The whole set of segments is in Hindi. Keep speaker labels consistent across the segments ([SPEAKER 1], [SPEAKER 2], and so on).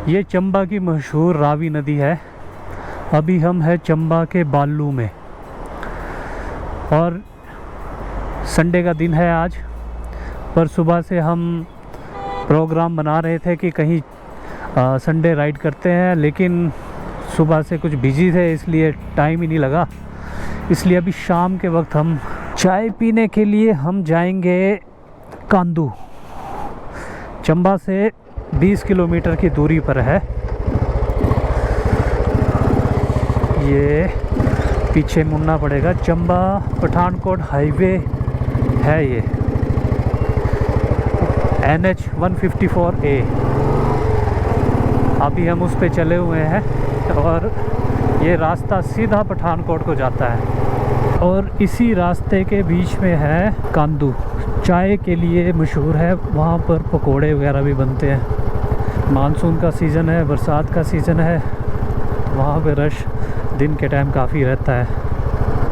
[SPEAKER 1] ये चंबा की मशहूर रावी नदी है। अभी हम हैं चंबा के बालू में और संडे का दिन है आज। पर सुबह से हम प्रोग्राम बना रहे थे कि कहीं संडे राइड करते हैं, लेकिन सुबह से कुछ बिजी थे इसलिए टाइम ही नहीं लगा। इसलिए अभी शाम के वक्त हम चाय पीने के लिए हम जाएंगे कांदू। चंबा से 20 किलोमीटर की दूरी पर है। ये पीछे मुड़ना पड़ेगा। चंबा पठानकोट हाईवे है ये, NH 154A। अभी हम उस पे चले हुए हैं और ये रास्ता सीधा पठानकोट को जाता है और इसी रास्ते के बीच में है कांदू। चाय के लिए मशहूर है, वहाँ पर पकोड़े वगैरह भी बनते हैं। मानसून का सीज़न है, बरसात का सीज़न है, वहाँ पे रश दिन के टाइम काफ़ी रहता है।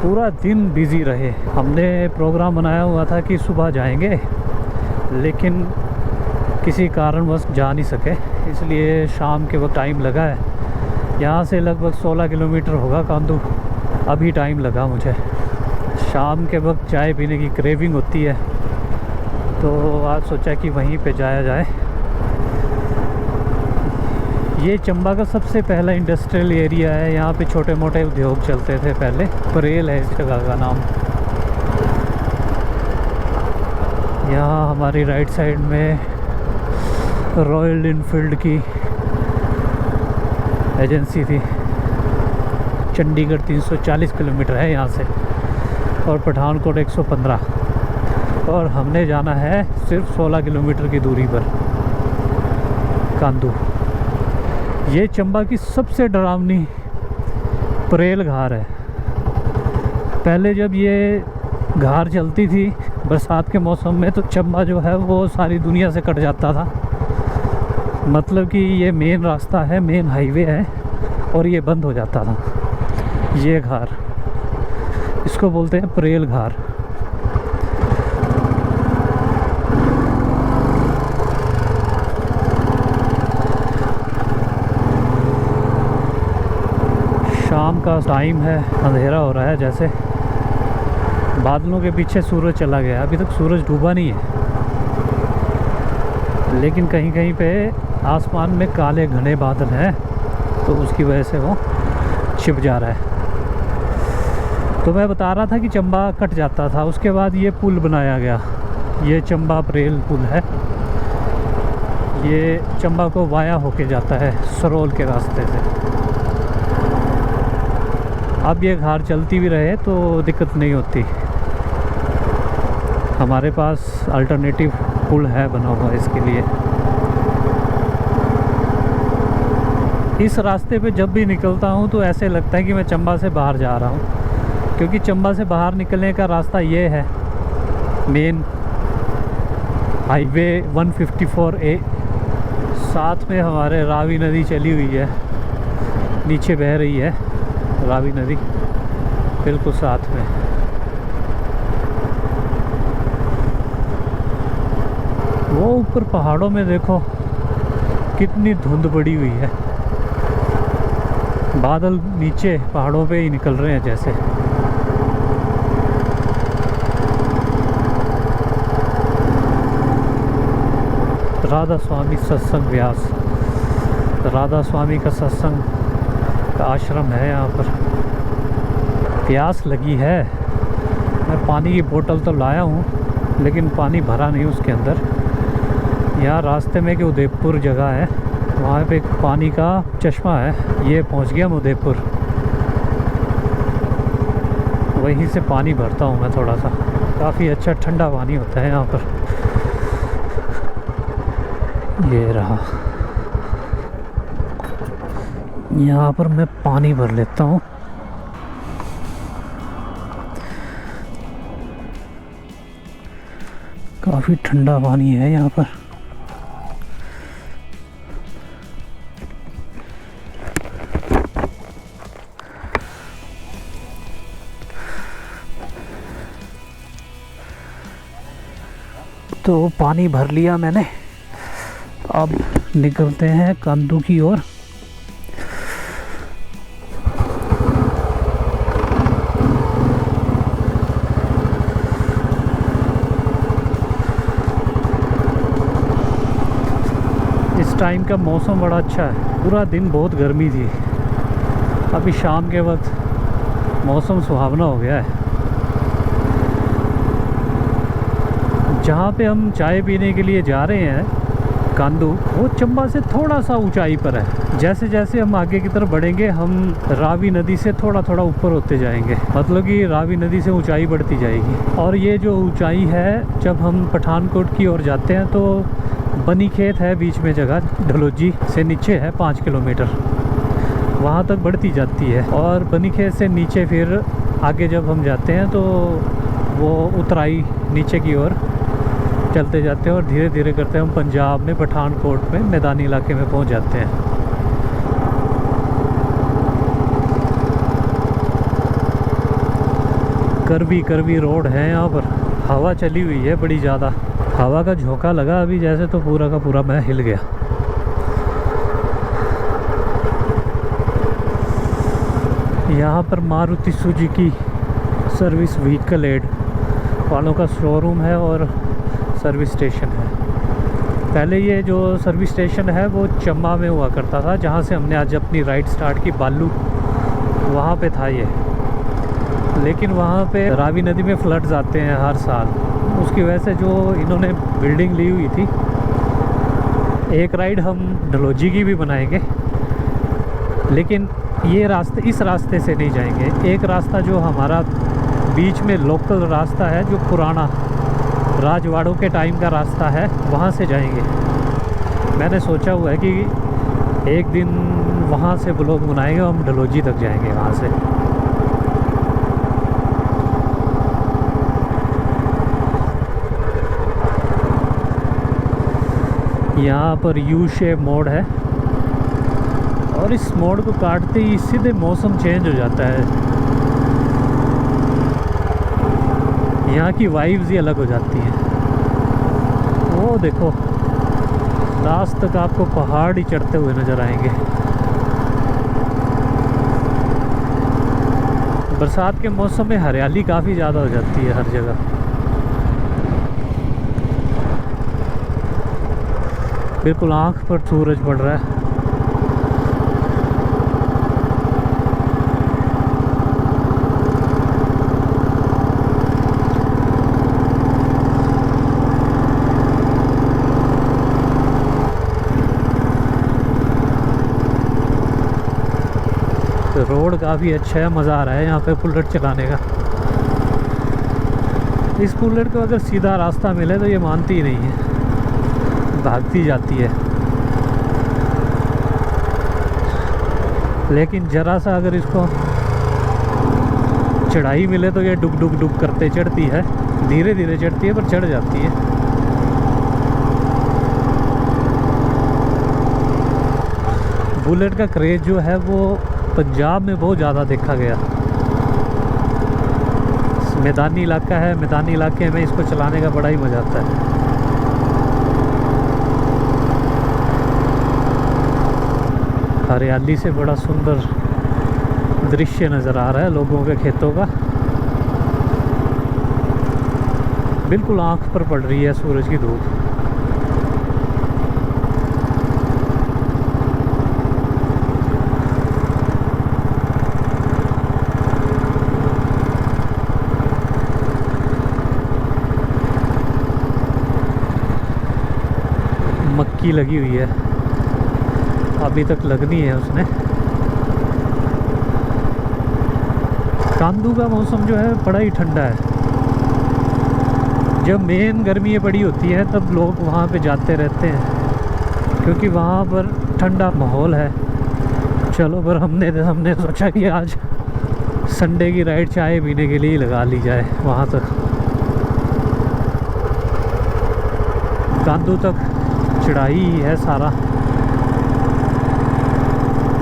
[SPEAKER 1] पूरा दिन बिज़ी रहे। हमने प्रोग्राम बनाया हुआ था कि सुबह जाएंगे, लेकिन किसी कारणवश जा नहीं सके, इसलिए शाम के वक्त टाइम लगा है। यहाँ से लगभग 16 किलोमीटर होगा कांदू। अभी टाइम लगा मुझे। शाम के वक्त चाय पीने की क्रेविंग होती है, तो आज सोचा कि वहीं पे जाया जाए। ये चंबा का सबसे पहला इंडस्ट्रियल एरिया है। यहाँ पे छोटे मोटे उद्योग चलते थे पहले। परेल है इस जगह का नाम। यहाँ हमारी राइट साइड में रॉयल इनफील्ड की एजेंसी थी। चंडीगढ़ 340 किलोमीटर है यहाँ से और पठानकोट 115, और हमने जाना है सिर्फ 16 किलोमीटर की दूरी पर कांदू। ये चंबा की सबसे डरावनी परेल घार है। पहले जब ये घार चलती थी बरसात के मौसम में, तो चंबा जो है वो सारी दुनिया से कट जाता था। मतलब कि ये मेन रास्ता है, मेन हाईवे है, और ये बंद हो जाता था। ये घार, इसको बोलते हैं परेल घार। शाम का टाइम है, अंधेरा हो रहा है। जैसे बादलों के पीछे सूरज चला गया। अभी तक सूरज डूबा नहीं है, लेकिन कहीं कहीं पे आसमान में काले घने बादल हैं, तो उसकी वजह से वो छिप जा रहा है। तो मैं बता रहा था कि चंबा कट जाता था, उसके बाद ये पुल बनाया गया। ये चंबा परेल पुल है। ये चंबा को वाया होके जाता है सरोल के रास्ते से। अब ये घार चलती भी रहे तो दिक्कत नहीं होती। हमारे पास अल्टरनेटिव पुल है बना हुआ इसके लिए। इस रास्ते पे जब भी निकलता हूँ तो ऐसे लगता है कि मैं चंबा से बाहर जा रहा हूँ, क्योंकि चंबा से बाहर निकलने का रास्ता ये है, मेन हाईवे 154A। साथ में हमारे रावी नदी चली हुई है, नीचे बह रही है रावी नदी, बिल्कुल साथ में। वो ऊपर पहाड़ों में देखो कितनी धुंध पड़ी हुई है। बादल नीचे पहाड़ों पे ही निकल रहे हैं जैसे। राधा स्वामी सत्संग व्यास, राधा स्वामी का सत्संग का आश्रम है यहाँ पर। प्यास लगी है। मैं पानी की बोतल तो लाया हूँ, लेकिन पानी भरा नहीं उसके अंदर। यहाँ रास्ते में कि उदयपुर जगह है, वहाँ पे पानी का चश्मा है। ये पहुँच गया मैं उदयपुर, वहीं से पानी भरता हूँ मैं थोड़ा सा। काफ़ी अच्छा ठंडा पानी होता है यहाँ पर। ये रहा, यहाँ पर मैं पानी भर लेता हूँ। काफ़ी ठंडा पानी है यहाँ पर। तो पानी भर लिया मैंने। अब निकलते हैं कांदू की ओर। इस टाइम का मौसम बड़ा अच्छा है, पूरा दिन बहुत गर्मी थी, अभी शाम के वक्त मौसम सुहावना हो गया है। जहाँ पे हम चाय पीने के लिए जा रहे हैं कांदू, वो चंबा से थोड़ा सा ऊंचाई पर है। जैसे जैसे हम आगे की तरफ बढ़ेंगे हम रावी नदी से थोड़ा थोड़ा ऊपर होते जाएंगे, मतलब कि रावी नदी से ऊंचाई बढ़ती जाएगी। और ये जो ऊंचाई है, जब हम पठानकोट की ओर जाते हैं तो बनी खेत है बीच में जगह, ढलोजी से नीचे है 5 किलोमीटर, वहाँ तक बढ़ती जाती है। और बनी खेत से नीचे फिर आगे जब हम जाते हैं तो वो उतराई नीचे की ओर चलते जाते हैं और धीरे धीरे करते हम पंजाब में पठानकोट में मैदानी इलाके में पहुंच जाते हैं। करवी रोड है यहाँ पर, हवा चली हुई है बड़ी ज़्यादा, हवा का झोंका लगा अभी जैसे, तो पूरा का पूरा मैं हिल गया। यहाँ पर मारुति सुजुकी सर्विस व्हीकल एड वालों का शोरूम है और सर्विस स्टेशन है। पहले ये जो सर्विस स्टेशन है वो चंबा में हुआ करता था, जहाँ से हमने आज अपनी राइड स्टार्ट की, बालू वहाँ पे था ये। लेकिन वहाँ पे रावी नदी में फ्लड्स आते हैं हर साल, उसकी वजह से जो इन्होंने बिल्डिंग ली हुई थी, एक राइड हम ढलोजी की भी बनाएंगे, लेकिन ये रास्ते, इस रास्ते से नहीं जाएंगे। एक रास्ता जो हमारा बीच में लोकल रास्ता है, जो पुराना राजवाड़ों के टाइम का रास्ता है, वहाँ से जाएंगे। मैंने सोचा हुआ है कि एक दिन वहाँ से ब्लॉग बनाएंगे, हम ढलोजी तक जाएंगे वहाँ से। यहाँ पर यू शेप मोड़ है और इस मोड़ को काटते ही सीधे मौसम चेंज हो जाता है। यहाँ की वाइब्स ही अलग हो जाती हैं। वो देखो, लास्ट तक आपको पहाड़ ही चढ़ते हुए नज़र आएंगे। बरसात के मौसम में हरियाली काफ़ी ज़्यादा हो जाती है हर जगह। बिल्कुल आँख पर सूरज पड़ रहा है। रोड काफ़ी अच्छा है, मज़ा आ रहा है यहाँ पे बुलेट चलाने का। इस बुलेट को अगर सीधा रास्ता मिले तो ये मानती ही नहीं है, भागती जाती है। लेकिन ज़रा सा अगर इसको चढ़ाई मिले तो ये डुक डुक डुक करते चढ़ती है, धीरे धीरे चढ़ती है पर चढ़ जाती है। बुलेट का क्रेज़ जो है वो पंजाब में बहुत ज़्यादा देखा गया। मैदानी इलाका है, मैदानी इलाके में इसको चलाने का बड़ा ही मज़ा आता है। हरियाली से बड़ा सुंदर दृश्य नज़र आ रहा है लोगों के खेतों का। बिल्कुल आँख पर पड़ रही है सूरज की धूप। मक्की लगी हुई है, अभी तक लगनी है उसने। कांदू का मौसम जो है बड़ा ही ठंडा है। जब मेन गर्मी बड़ी होती है तब लोग वहाँ पे जाते रहते हैं, क्योंकि वहाँ पर ठंडा माहौल है। चलो, पर हमने सोचा कि आज संडे की राइड चाय पीने के लिए ही लगा ली जाए वहाँ तक। कांदू तक चढ़ाई है सारा,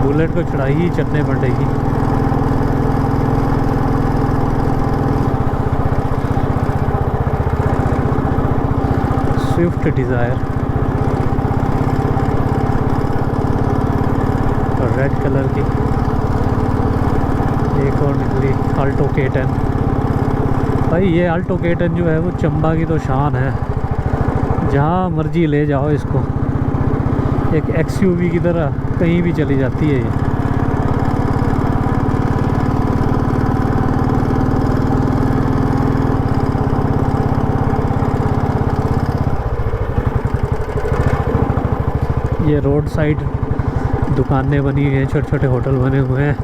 [SPEAKER 1] बुलेट को चढ़ाई ही चढ़ने पड़ेगी। स्विफ्ट डिज़ायर रेड कलर की। एक और निकली अल्टो K10। भाई ये अल्टो K10 जो है वो चंबा की तो शान है, जहाँ मर्जी ले जाओ इसको, एक XUV की तरह कहीं भी चली जाती है ये रोड साइड दुकानें बनी हुई हैं, छोटे छोटे होटल बने हुए हैं।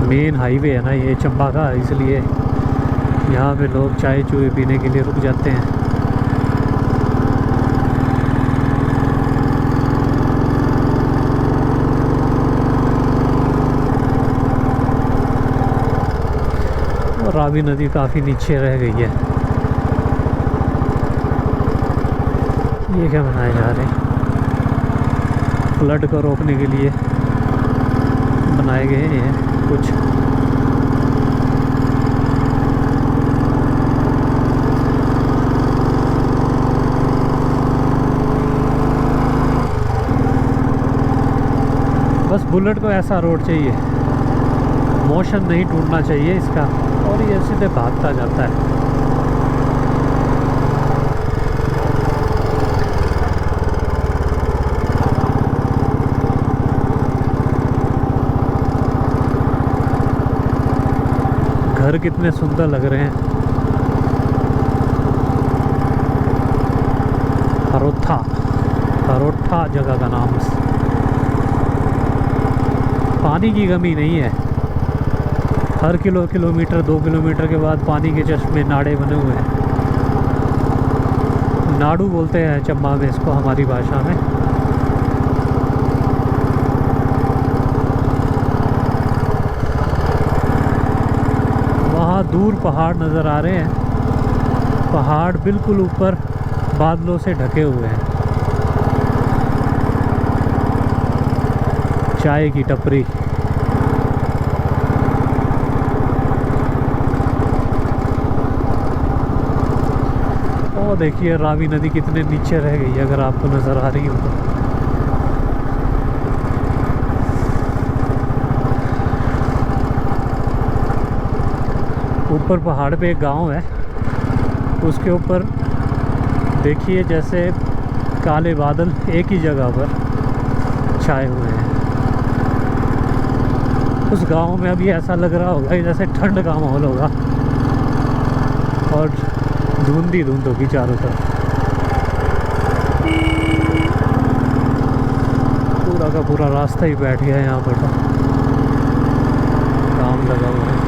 [SPEAKER 1] मेन हाईवे है ना ये चंबा का, इसलिए यहाँ पे लोग चाय चूहे पीने के लिए रुक जाते हैं। और रावी नदी काफ़ी नीचे रह गई है। ये क्या बनाए जा रहे हैं? फ्लड को रोकने के लिए बनाए गए हैं कुछ। बस बुलेट को ऐसा रोड चाहिए, मोशन नहीं टूटना चाहिए इसका, और ये सीधे भागता जाता है। घर कितने सुंदर लग रहे हैं। हरोठा, हरोठा जगह का नाम। पानी की कमी नहीं है, हर किलोमीटर 2 किलोमीटर के बाद पानी के चश्मे नाड़े बने हुए हैं। नाड़ू बोलते हैं चंबा में इसको, हमारी भाषा में। वहाँ दूर पहाड़ नज़र आ रहे हैं, पहाड़ बिल्कुल ऊपर बादलों से ढके हुए हैं। चाय की टपरी, और देखिए रावी नदी कितने नीचे रह गई है, अगर आपको नज़र आ रही हो तो। ऊपर पहाड़ पे एक गांव है, उसके ऊपर देखिए जैसे काले बादल एक ही जगह पर छाए हुए हैं। उस गांव में अभी ऐसा लग रहा होगा जैसे ठंड का माहौल होगा, और धुंध ही धुंध होगी चारों तरफ। पूरा का पूरा रास्ता ही बैठ गया है यहाँ पर, तो काम लगा हुआ है।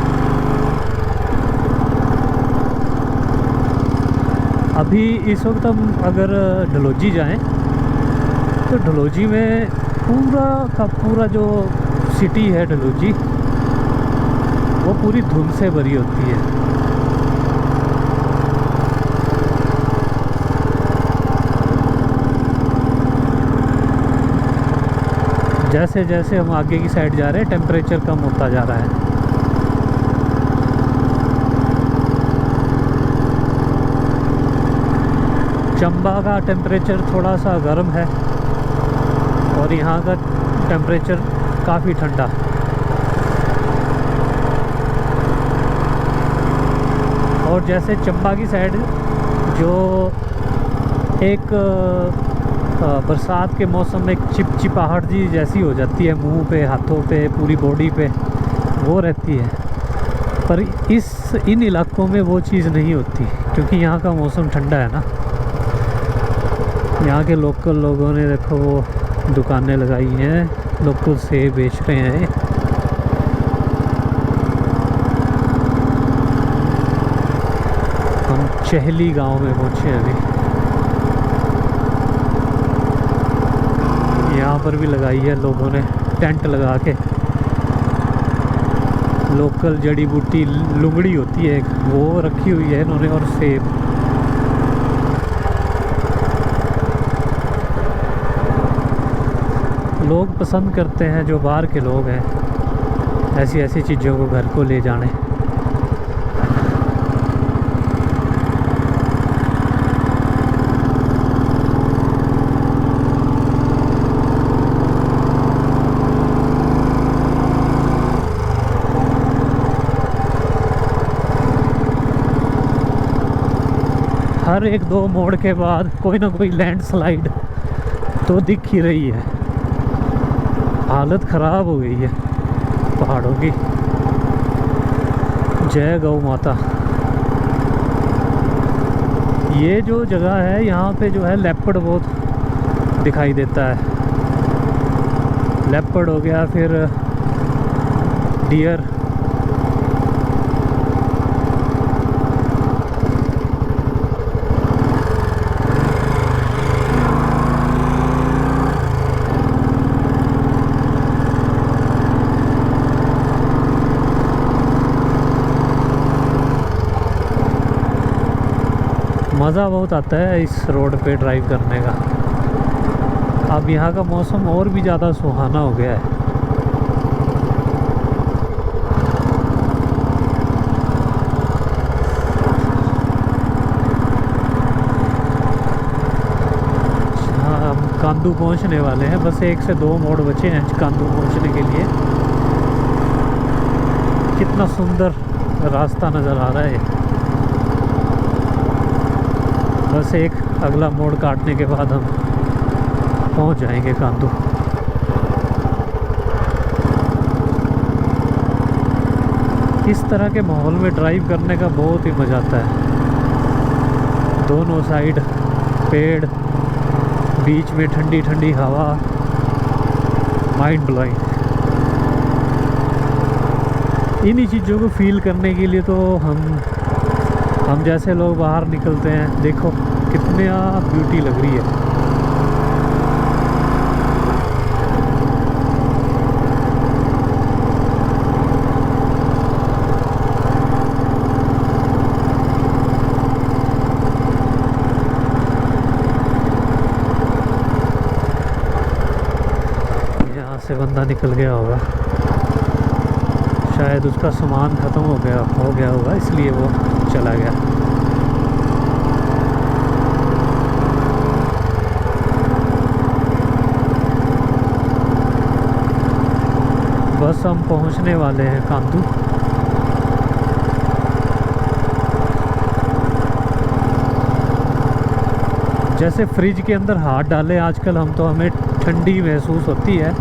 [SPEAKER 1] अभी इस वक्त हम अगर डलहौजी जाएं तो डलहौजी में पूरा का पूरा जो सिटी है डलहौजी, वो पूरी धुंध से भरी होती है। जैसे जैसे हम आगे की साइड जा रहे हैं टेम्परेचर कम होता जा रहा है। चंबा का टेम्परेचर थोड़ा सा गर्म है और यहाँ का टेम्परेचर काफ़ी ठंडा। और जैसे चंबा की साइड जो एक बरसात के मौसम में चिपचिपाहट जी जैसी हो जाती है, मुंह पे, हाथों पे, पूरी बॉडी पे वो रहती है, पर इन इलाकों में वो चीज़ नहीं होती, क्योंकि यहाँ का मौसम ठंडा है ना। यहाँ के लोकल लोगों ने देखो वो दुकानें लगाई हैं, लोकल सेब बेच रहे हैं। हम चहली गांव में पहुँचे अभी। यहाँ पर भी लगाई है लोगों ने टेंट लगा के, लोकल जड़ी बूटी लुंगड़ी होती है वो रखी हुई है इन्होंने, और सेब। लोग पसंद करते हैं, जो बाहर के लोग हैं, ऐसी ऐसी चीज़ों को घर को ले जाने। हर एक दो मोड़ के बाद कोई ना कोई लैंडस्लाइड तो दिख ही रही है। हालत ख़राब हो गई है पहाड़ों की। जय गौ माता। ये जो जगह है यहाँ पे जो है लेपर्ड बहुत दिखाई देता है। लेपर्ड हो गया, फिर डियर। मज़ा बहुत आता है इस रोड पे ड्राइव करने का। अब यहाँ का मौसम और भी ज़्यादा सुहाना हो गया है। हाँ, हम कांदू पहुँचने वाले हैं। बस 1 से 2 मोड़ बचे हैं कांदू पहुँचने के लिए। कितना सुंदर रास्ता नज़र आ रहा है। बस एक अगला मोड़ काटने के बाद हम पहुंच जाएंगे कांदू। इस तरह के माहौल में ड्राइव करने का बहुत ही मज़ा आता है। दोनों साइड पेड़, बीच में ठंडी ठंडी हवा, माइंड ब्लोइंग। इन्हीं चीज़ों को फील करने के लिए तो हम जैसे लोग बाहर निकलते हैं। देखो कितनी ब्यूटी लग रही है। यहाँ से बंदा निकल गया होगा, शायद उसका सामान ख़त्म हो गया होगा, इसलिए वो चला गया। बस हम पहुंचने वाले हैं कांदू। जैसे फ्रिज के अंदर हाथ डाले आजकल हम, तो हमें ठंडी महसूस होती है।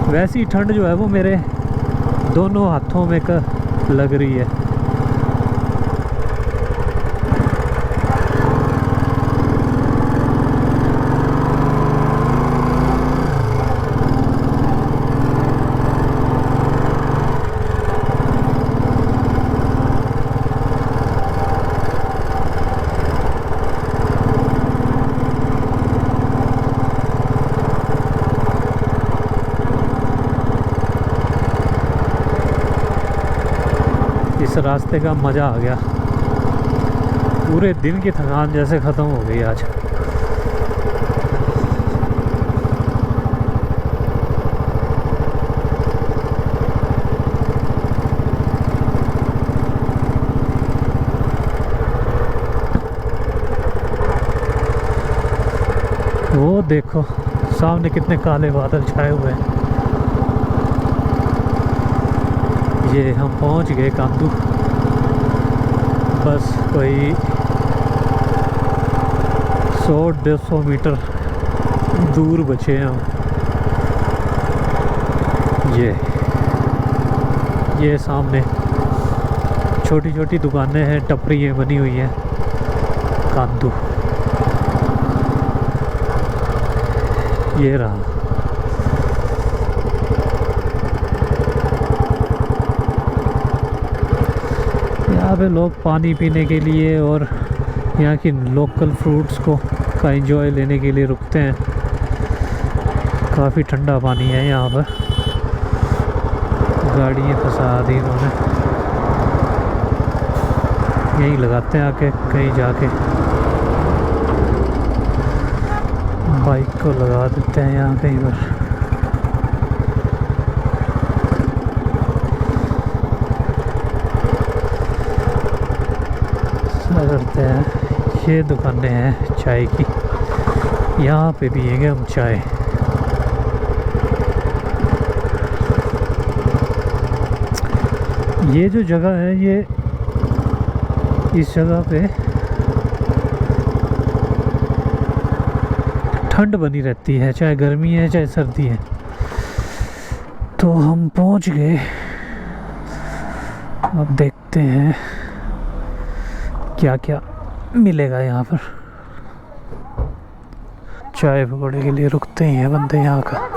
[SPEAKER 1] वैसी ठंड जो है वो मेरे दोनों हाथों में लग रही है। इस रास्ते का मज़ा आ गया। पूरे दिन की थकान जैसे ख़त्म हो गई आज। वो देखो सामने कितने काले बादल छाए हुए हैं। ये हम पहुंच गए कांदू। बस कोई 100-150 मीटर दूर बचे हैं हम। ये सामने छोटी छोटी दुकानें हैं, टपरियाँ बनी हुई हैं। कांदू ये रहा। यहाँ पे लोग पानी पीने के लिए और यहाँ की लोकल फ्रूट्स का एंजॉय लेने के लिए रुकते हैं। काफ़ी ठंडा पानी है यहाँ पर। गाड़ियाँ फंसा दी इन्होंने। यहीं लगाते हैं आके, कहीं जाके बाइक को लगा देते हैं यहाँ कहीं पर। करते हैं। ये दुकानें हैं चाय की, यहाँ पे पियेंगे हम चाय। ये जो जगह है, ये इस जगह पे ठंड बनी रहती है, चाहे गर्मी है चाहे सर्दी है। तो हम पहुंच गए, अब देखते हैं क्या क्या मिलेगा यहाँ पर। चाय पकौड़े के लिए रुकते ही हैं बंदे यहाँ का।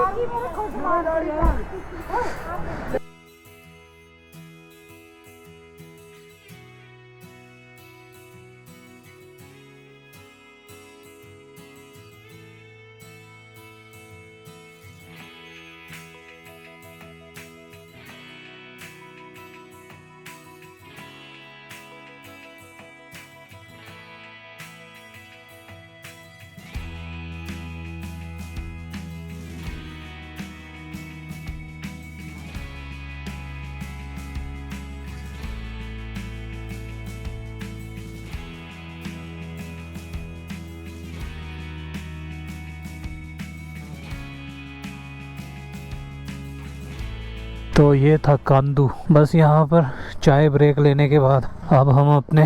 [SPEAKER 1] तो ये था कांदू। बस यहाँ पर चाय ब्रेक लेने के बाद अब हम अपने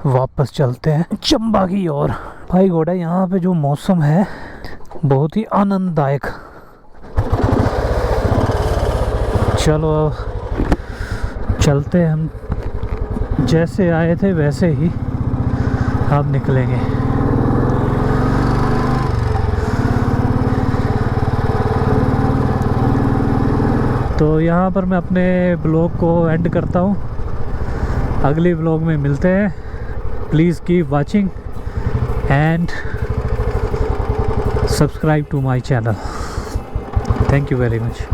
[SPEAKER 1] वापस चलते हैं चंबा की ओर। भाई घोड़ा, यहाँ पे जो मौसम है बहुत ही आनंददायक। चलो अब चलते हैं, हम जैसे आए थे वैसे ही अब निकलेंगे। तो यहाँ पर मैं अपने ब्लॉग को एंड करता हूँ। अगले ब्लॉग में मिलते हैं। Please keep watching and subscribe to my channel. Thank you very much.